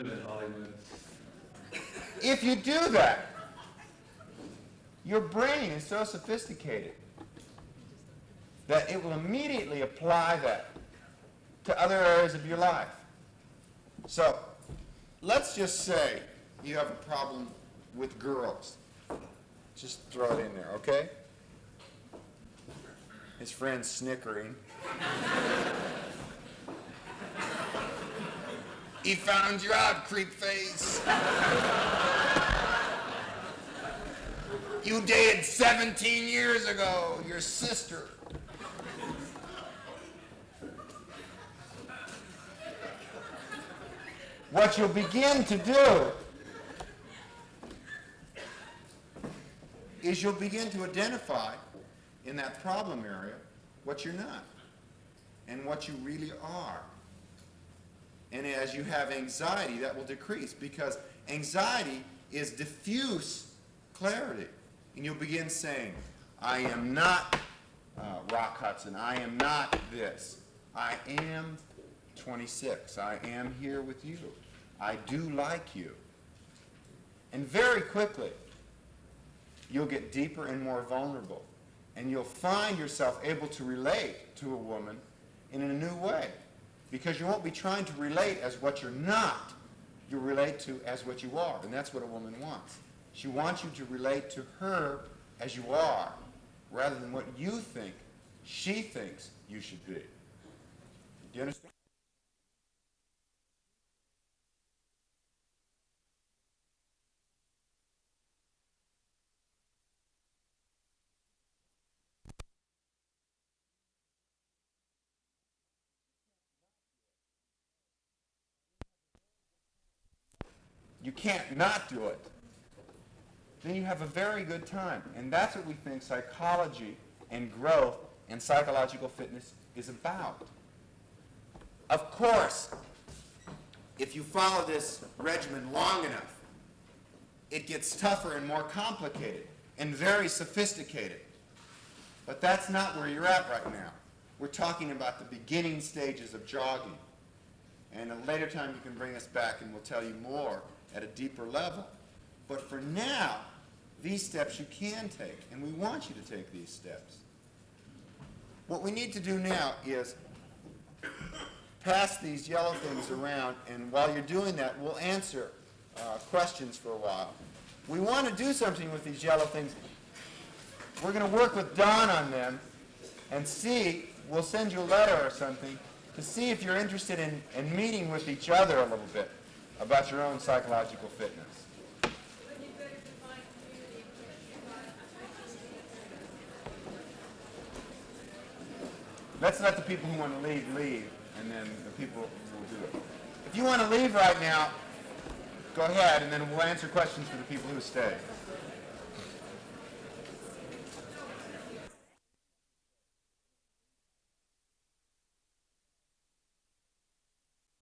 live in Hollywood. If you do that, your brain is so sophisticated that it will immediately apply that to other areas of your life. So, let's just say you have a problem with girls. Just throw it in there, okay? His friend's snickering. He found you out, creep face. You dated 17 years ago, your sister. What you'll begin to do is you'll begin to identify in that problem area what you're not and what you really are. And as you have anxiety, that will decrease, because anxiety is diffuse clarity. And you'll begin saying, I am not Rock Hudson. I am not this. I am 26. I am here with you. I do like you. And very quickly, you'll get deeper and more vulnerable. And you'll find yourself able to relate to a woman in a new way. Because you won't be trying to relate as what you're not. You'll relate to as what you are. And that's what a woman wants. She wants you to relate to her as you are, rather than what you think she thinks you should be. Do you understand? You can't not do it. Then you have a very good time. And that's what we think psychology and growth and psychological fitness is about. Of course, if you follow this regimen long enough, it gets tougher and more complicated and very sophisticated. But that's not where you're at right now. We're talking about the beginning stages of jogging. And at a later time you can bring us back and we'll tell you more at a deeper level. But for now, these steps you can take, and we want you to take these steps. What we need to do now is pass these yellow things around, and while you're doing that, we'll answer questions for a while. We want to do something with these yellow things. We're going to work with Don on them and see, we'll send you a letter or something to see if you're interested in meeting with each other a little bit about your own psychological fitness. Let's let the people who want to leave, and then the people will do it. If you want to leave right now, go ahead, and then we'll answer questions for the people who stay.